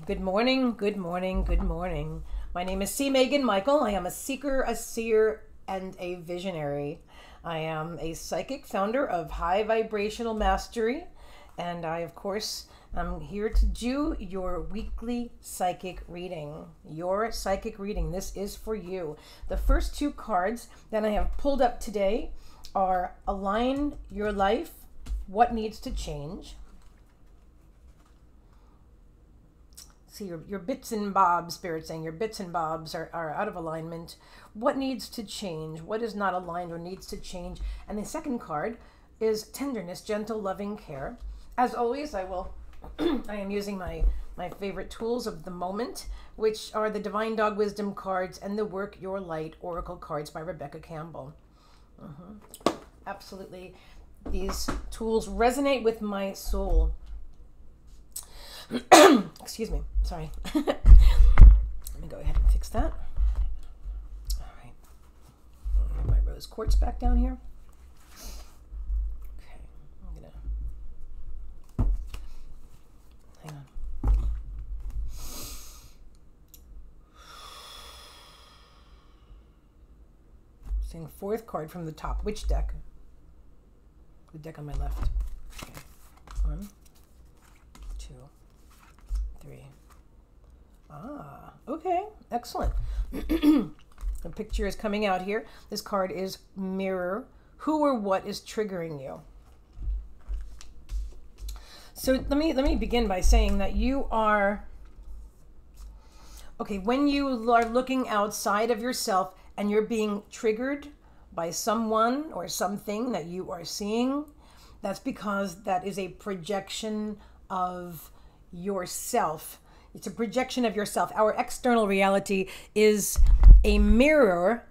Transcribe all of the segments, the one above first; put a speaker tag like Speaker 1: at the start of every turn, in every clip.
Speaker 1: Good morning, good morning, good morning. My name is C. Megan Michael. I am a seeker, a seer, and a visionary. I am a psychic founder of High Vibrational Mastery, and I, of course, am here to do your weekly psychic reading. Your psychic reading. This is for you. The first two cards that I have pulled up today are Align Your Life, What Needs to Change. See, your bits and bobs, Spirit saying your bits and bobs are out of alignment. What needs to change? What is not aligned or needs to change? And the second card is Tenderness, Gentle, Loving Care. As always, I am using my favorite tools of the moment, which are the Divine Dog Wisdom cards and the Work Your Light Oracle cards by Rebecca Campbell. Absolutely. These tools resonate with my soul. Excuse me. Sorry. Let me go ahead and fix that. All right. Put my rose quartz back down here. Okay. I'm gonna hang on. Seeing fourth card from the top. Which deck? The deck on my left. Okay. 1, 2, 3. Ah, okay, excellent. The picture is coming out here. This card is Mirror. Who or what is triggering you? So let me begin by saying that you are, okay, when you are looking outside of yourself and you're being triggered by someone or something that you are seeing, that's because that is a projection of yourself. It's a projection of yourself. Our external reality is a mirror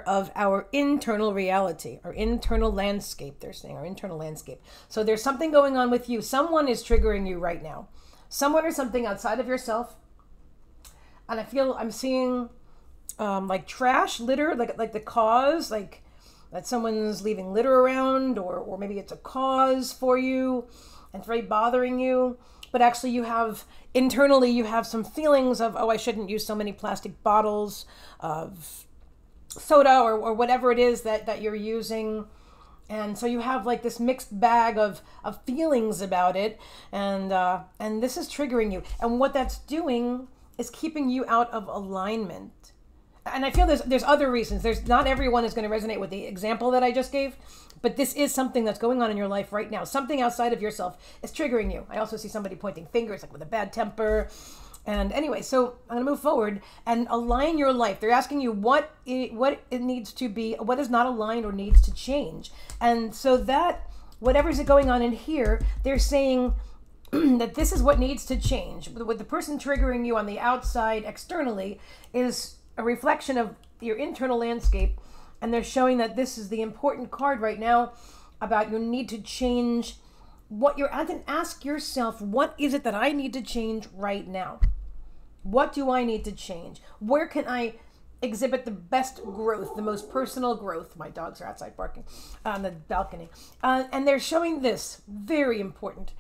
Speaker 1: of our internal reality, our internal landscape, they're saying, our internal landscape. So there's something going on with you. Someone is triggering you right now. Someone or something outside of yourself. And I'm seeing like trash, litter, like the cause, like that someone's leaving litter around, or maybe it's a cause for you and it's very bothering you. But actually internally you have some feelings of, oh, I shouldn't use so many plastic bottles of soda or whatever it is that you're using. And so you have like this mixed bag of feelings about it. And this is triggering you. And what that's doing is keeping you out of alignment. And I feel there's other reasons. Not everyone is going to resonate with the example that I just gave, but this is something that's going on in your life right now. Something outside of yourself is triggering you. I also see somebody pointing fingers, like with a bad temper. And anyway, so I'm going to move forward and align your life. They're asking you what it needs to be, what is not aligned or needs to change. And so that, whatever's going on in here, they're saying that this is what needs to change. With the person triggering you on the outside externally is a reflection of your internal landscape, and they're showing that this is the important card right now about you need to change what you're at, and ask yourself, what is it that I need to change right now? What do I need to change? Where can I exhibit the best growth, the most personal growth? My dogs are outside barking on the balcony. And they're showing this, very important,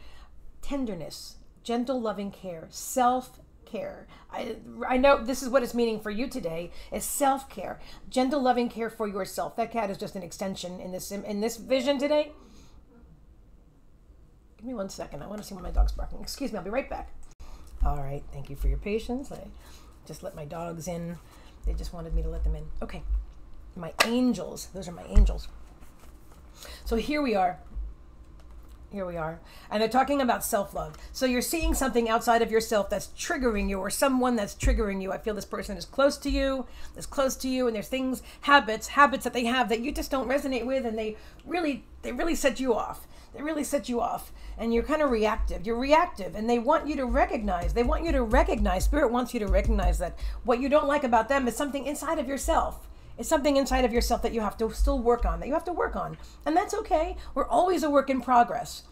Speaker 1: tenderness, gentle, loving care, self-care. I know this is what it's meaning for you today, is self-care, gentle, loving care for yourself. That cat is just an extension in this vision today. Give me 1 second. I want to see when my dog's barking. Excuse me, I'll be right back. All right, thank you for your patience. I just let my dogs in. They just wanted me to let them in. Okay, my angels. Those are my angels. So here we are. Here we are. And they're talking about self-love. So you're seeing something outside of yourself that's triggering you, or someone that's triggering you. I feel this person is close to you, and there's things, habits that they have that you just don't resonate with, and they really set you off. They really set you off, and you're kind of reactive. You're reactive, and they want you to recognize. Spirit wants you to recognize that what you don't like about them is something inside of yourself. It's something inside of yourself that you have to still work on, And that's okay. We're always a work in progress.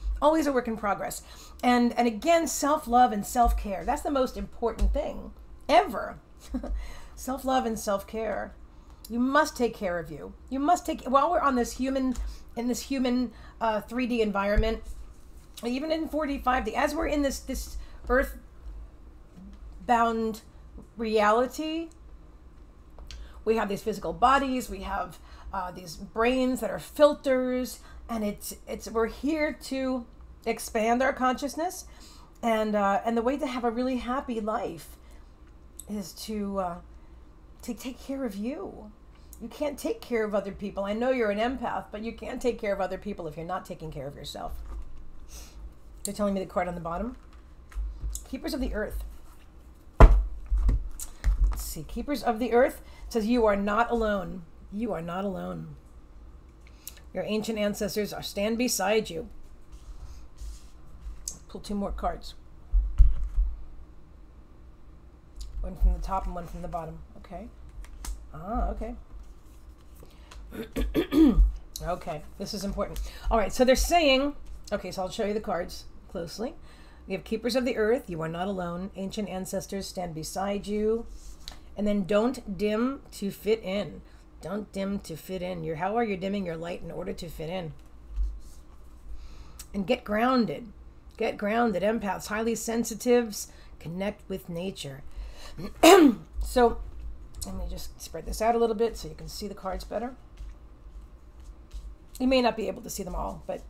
Speaker 1: And again, self-love and self-care. That's the most important thing ever. Self-love and self-care. You must take care of you. While we're on this human 3D environment, even in 4D, 5D, as we're in this earth bound reality. We have these physical bodies, we have these brains that are filters, and we're here to expand our consciousness, and the way to have a really happy life is to take care of you. You can't take care of other people. I know you're an empath, but you can't take care of other people if you're not taking care of yourself. They're telling me the card on the bottom. Keepers of the Earth. Let's see. Keepers of the Earth says you are not alone. You are not alone. Your ancient ancestors stand beside you. Pull 2 more cards. One from the top and one from the bottom. Okay. Okay. Okay, this is important. All right, so they're saying, okay, so I'll show you the cards closely. We have Keepers of the Earth. You are not alone. Ancient ancestors stand beside you. And then don't dim to fit in. Don't dim to fit in. How are you dimming your light in order to fit in? And get grounded. Get grounded. Empaths, highly sensitives, connect with nature. So let me just spread this out a little bit so you can see the cards better. You may not be able to see them all, but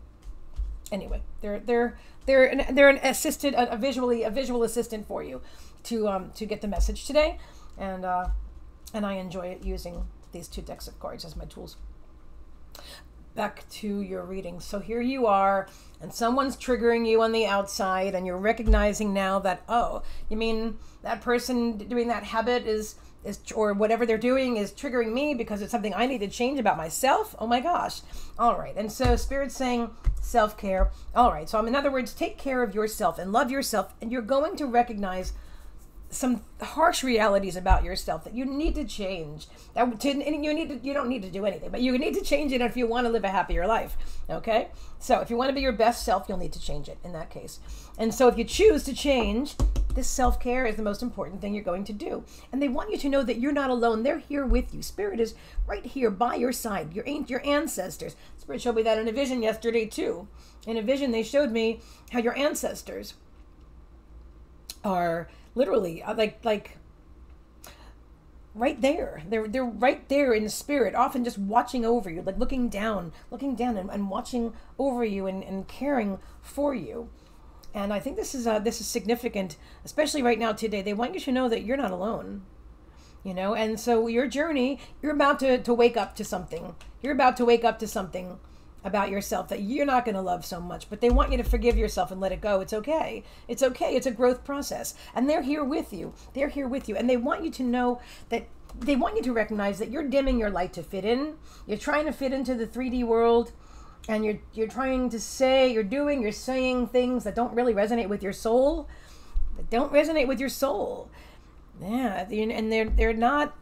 Speaker 1: anyway, they're an assistant, a visual assistant for you to get the message today, and I enjoy using these 2 decks of cards as my tools. Back to your reading. So here you are, and someone's triggering you on the outside, and you're recognizing now that, oh, you mean that person doing that habit is or whatever they're doing is triggering me because it's something I need to change about myself? Oh my gosh. All right. And so Spirit's saying self-care. All right. So in other words, take care of yourself and love yourself, and you're going to recognize some harsh realities about yourself that you need to change. You don't need to do anything, but you need to change it if you want to live a happier life. Okay? So if you want to be your best self, you'll need to change it in that case. And so if you choose to change, this self-care is the most important thing you're going to do. And they want you to know that you're not alone. They're here with you. Spirit is right here by your side. Your ancestors. Spirit showed me that in a vision yesterday too. In a vision, they showed me how your ancestors are literally like right there. They're right there in spirit, often just watching over you, like looking down and watching over you and caring for you. And I think this is significant, especially right now today. They want you to know that you're not alone, you know. And so your journey, you're about to wake up to something. You're about to wake up to something about yourself that you're not going to love so much, but they want you to forgive yourself and let it go. It's okay. It's okay. It's a growth process. And they're here with you. They're here with you. And they want you to know that they want you to recognize that you're dimming your light to fit in. You're trying to fit into the 3D world, and you're trying to say, you're saying things that don't really resonate with your soul. That don't resonate with your soul. Yeah, and they're not.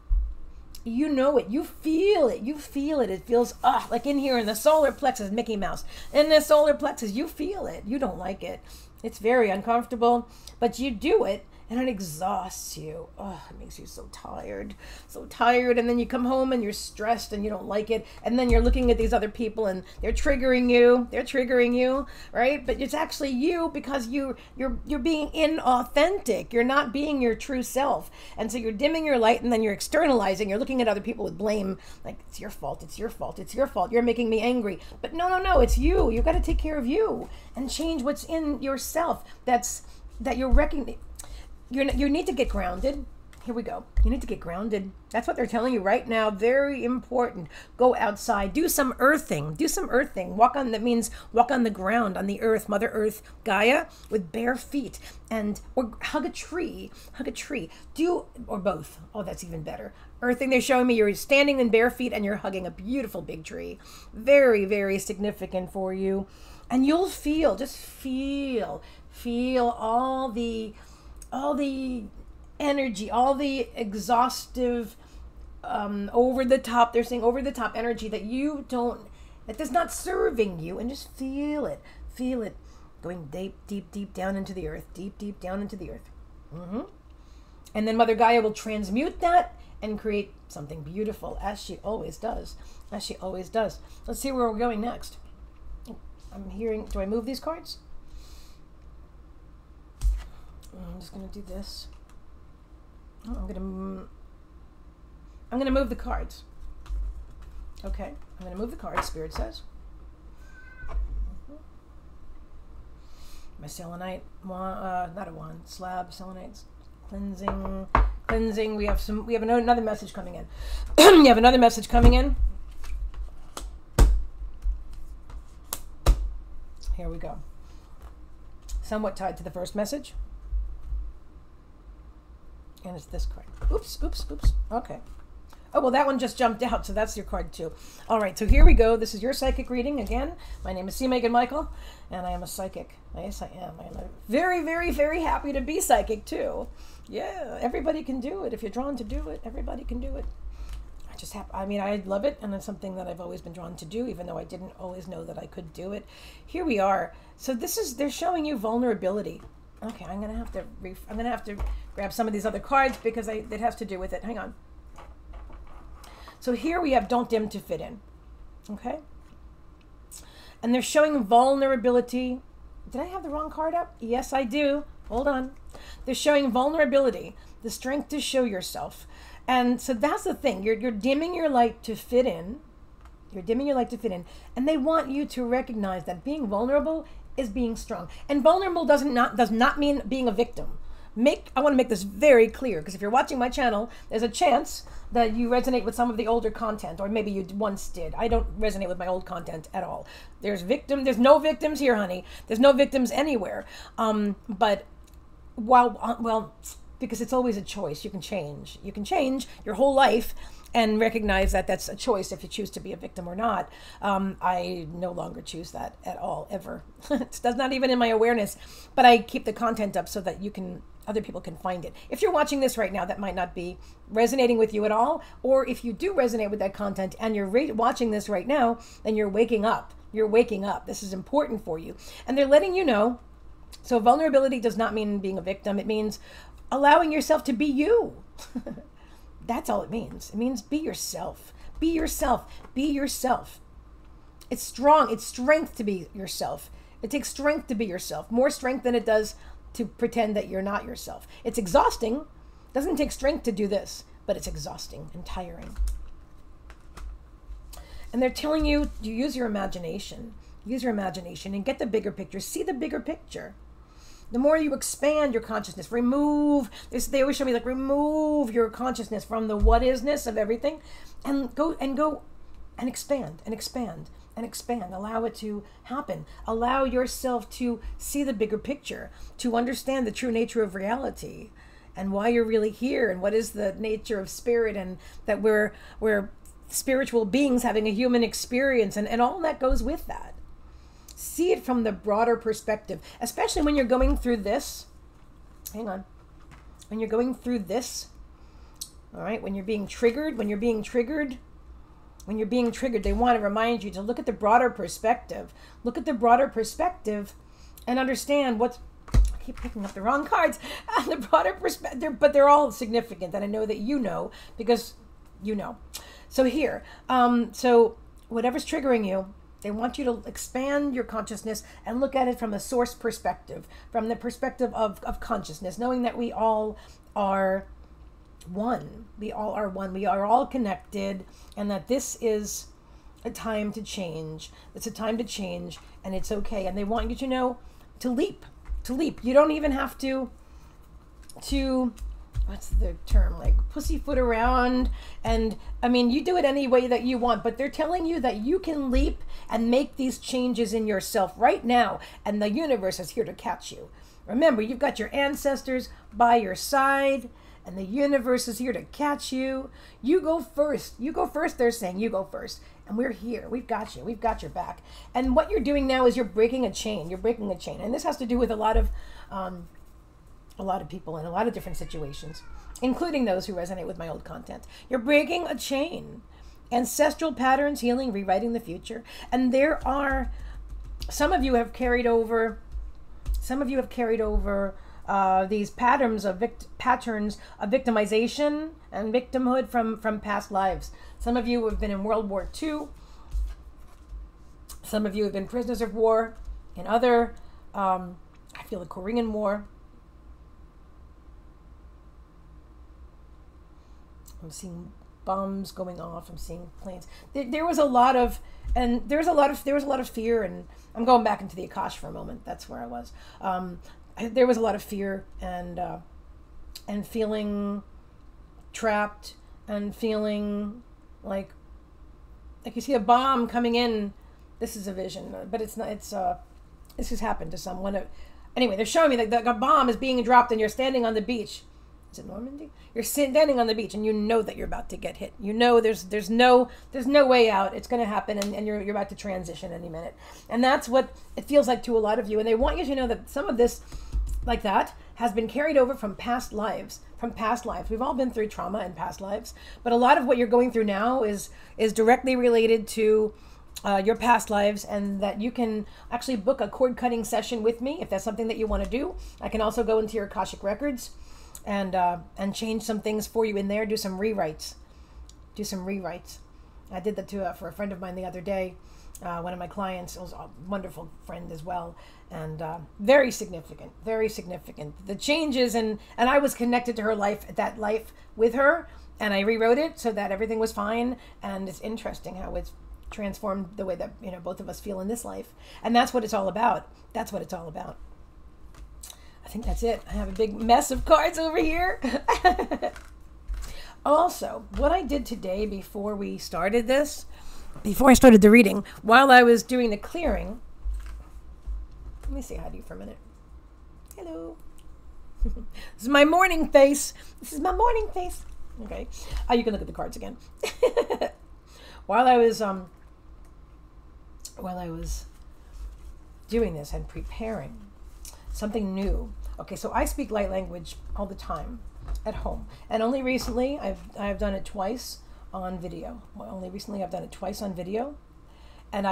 Speaker 1: You know it. You feel it. You feel it. It feels like in here in the solar plexus, Mickey Mouse. In the solar plexus, you feel it. You don't like it. It's very uncomfortable, but you do it, and it exhausts you. Oh, it makes you so tired. And then you come home and you're stressed and you don't like it. And then you're looking at these other people and they're triggering you, right? But it's actually you because you're being inauthentic. You're not being your true self. And so you're dimming your light, and then you're externalizing. You're looking at other people with blame, like it's your fault. You're making me angry. But no, it's you. You've got to take care of you and change what's in yourself. That you're recognizing. You need to get grounded. Here we go. You need to get grounded. That's what they're telling you right now. Very important. Go outside. Do some earthing. That means walk on the ground, on the earth, Mother Earth, Gaia, with bare feet. Or hug a tree. Or both. Oh, that's even better. Earthing, they're showing me you're standing in bare feet and you're hugging a beautiful big tree. Very, very significant for you. And you'll feel all the energy, all the exhaustive, over the top energy that is not serving you, and just feel it going deep down into the earth, deep down into the earth. And then Mother Gaia will transmute that and create something beautiful, as she always does. Let's see where we're going next. I'm hearing, do I move these cards? I'm just going to do this. I'm gonna move the cards. Okay, I'm gonna move the cards. Spirit says. My selenite, not a wand, slab, selenites, cleansing. We have another message coming in. You have another message coming in. Here we go. Somewhat tied to the first message. And it's this card. Oops. Okay. Oh, well, that one just jumped out, so that's your card too. All right, so here we go. This is your psychic reading again. My name is C. Megan Michael, and I am a psychic. Yes, I am. I am very, very, very happy to be psychic too. Yeah, everybody can do it. If you're drawn to do it, everybody can do it. I love it, and it's something that I've always been drawn to do, even though I didn't always know that I could do it. Here we are. So they're showing you vulnerability. Okay, I'm gonna have to grab some of these other cards because it has to do with it. Hang on. So here we have don't dim to fit in. Okay? And they're showing vulnerability. Did I have the wrong card up? Yes, I do. Hold on. They're showing vulnerability, the strength to show yourself. And so that's the thing. You're dimming your light to fit in. You're dimming your light to fit in. And they want you to recognize that being vulnerable is being strong. And vulnerable does not mean being a victim. I want to make this very clear, because if you're watching my channel, there's a chance that you resonate with some of the older content, or maybe you once did. I don't resonate with my old content at all. There's no victims here, honey. There's no victims anywhere. But because it's always a choice. You can change. You can change your whole life and recognize that that's a choice if you choose to be a victim or not. I no longer choose that at all, ever. It's not even in my awareness, but I keep the content up so that other people can find it. If you're watching this right now, that might not be resonating with you at all, or if you do resonate with that content and you're watching this right now, then you're waking up. You're waking up. This is important for you. And they're letting you know. So vulnerability does not mean being a victim. It means allowing yourself to be you. That's all it means. It means be yourself. Be yourself. Be yourself. It's strong. It's strength to be yourself. It takes strength to be yourself. More strength than it does to pretend that you're not yourself. It's exhausting. It doesn't take strength to do this, but it's exhausting and tiring. And they're telling you to use your imagination. Use your imagination and get the bigger picture. See the bigger picture. The more you expand your consciousness, they always show me, like, remove your consciousness from the what isness of everything and go and expand and expand and expand. Allow it to happen. Allow yourself to see the bigger picture, to understand the true nature of reality and why you're really here and what is the nature of spirit, and that we're spiritual beings having a human experience, and all that goes with that. See it from the broader perspective, especially when you're going through this. Hang on. When you're going through this, all right, when you're being triggered, they want to remind you to look at the broader perspective. Look at the broader perspective and understand I keep picking up the wrong cards. The broader perspective, but they're all significant, and I know that you know, because you know. So here, so whatever's triggering you, they want you to expand your consciousness and look at it from a source perspective, from the perspective of consciousness, knowing that we all are one. We all are one. We are all connected, and that this is a time to change. It's a time to change, and it's okay. And they want you to know to leap. You don't even have to what's the term, like pussyfoot around, and I mean, you do it any way that you want, but they're telling you that you can leap and make these changes in yourself right now, and the universe is here to catch you. Remember, you've got your ancestors by your side, and the universe is here to catch you. You go first. They're saying you go first, and we're here. We've got you. We've got your back. And what you're doing now is you're breaking a chain. And this has to do with a lot of people in a lot of different situations, including those who resonate with my old content. You're breaking a chain. Ancestral patterns, healing, rewriting the future. And there are, some of you have carried over these patterns of victimization and victimhood from past lives. Some of you have been in World War II. Some of you have been prisoners of war in other, I feel the Korean War. I'm seeing bombs going off. I'm seeing planes. There was a lot of, and there was a lot of fear. And I'm going back into the Akash for a moment. That's where I was. There was a lot of fear and feeling trapped and feeling like you see a bomb coming in. This is a vision, but it's not. This has happened to someone. Anyway, they're showing me that a bomb is being dropped and you're standing on the beach. Is it Normandy? You're standing on the beach and you know that you're about to get hit. You know there's no way out. It's going to happen, and you're about to transition any minute. And that's what it feels like to a lot of you. And they want you to know that some of this, like that, has been carried over from past lives. We've all been through trauma in past lives, but a lot of what you're going through now is directly related to your past lives, and that you can actually book a cord cutting session with me if that's something that you want to do. I can also go into your Akashic records and change some things for you in there. Do some rewrites. I did that for a friend of mine the other day. One of my clients, was a wonderful friend as well, and very significant. The changes, and I was connected to her life with her, and I rewrote it so that everything was fine. And it's interesting how it's transformed the way that both of us feel in this life, and that's what it's all about. I think that's it. I have a big mess of cards over here. Also, what I did today before I started the reading, while I was doing the clearing, let me say hi to you for a minute. Hello. This is my morning face. Okay. You can look at the cards again. While I was doing this and preparing something new. Okay, so I speak light language all the time at home, and only recently I've done it twice on video. And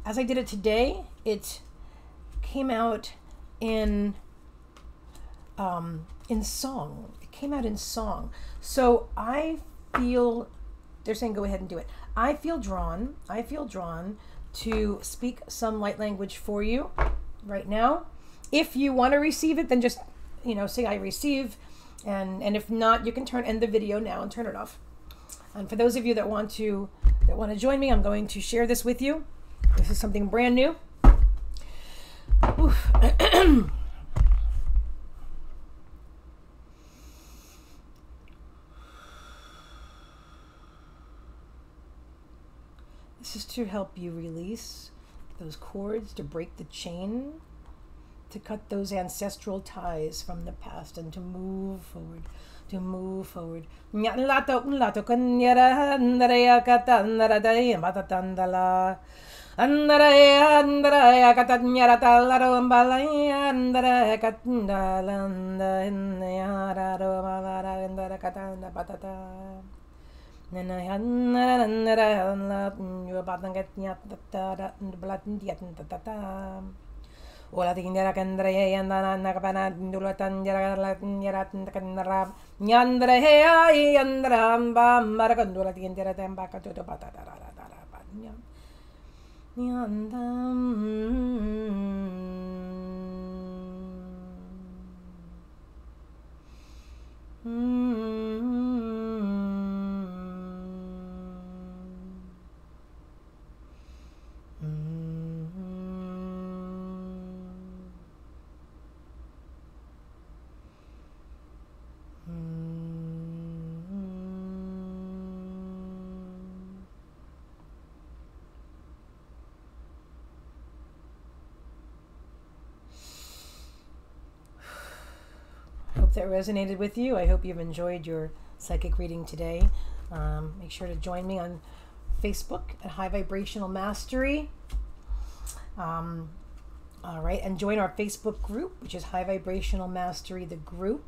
Speaker 1: as I did it today, it came out in song. So I feel, they're saying go ahead and do it. I feel drawn to speak some light language for you right now. If you want to receive it, then just, say I receive. And if not, you can end the video now and turn it off. And for those of you that want to join me, I'm going to share this with you. This is something brand new. This is to help you release those cords, to break the chain, to cut those ancestral ties from the past, and to move forward. Ola tingera kandre yandana nakapana dulatan jara kandra nyandre he yandra bamba kandula tingera temba katuto patata that resonated with you. I hope you've enjoyed your psychic reading today. Make sure to join me on Facebook at High Vibrational Mastery. All right, and join our Facebook group, which is High Vibrational Mastery, the group.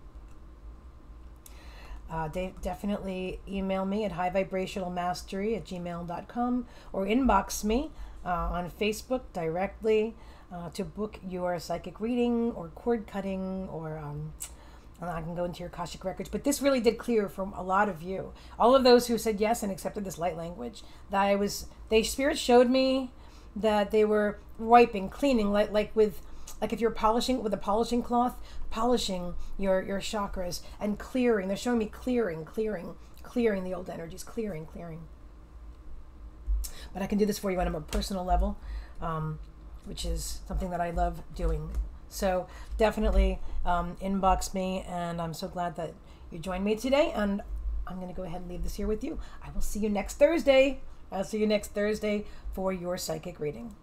Speaker 1: Definitely email me at highvibrationalmastery@gmail.com or inbox me on Facebook directly to book your psychic reading or cord cutting, or I can go into your Akashic records. But this really did clear from a lot of you. All of those who said yes and accepted this light language, Spirit showed me that they were wiping, cleaning, like with like if you're polishing with a polishing cloth, polishing your chakras and clearing. They're showing me clearing the old energies, clearing. But I can do this for you on a more personal level, which is something that I love doing. So definitely inbox me, and I'm so glad that you joined me today. And I'm going to go ahead and leave this here with you. I will see you next Thursday. I'll see you next Thursday for your psychic reading.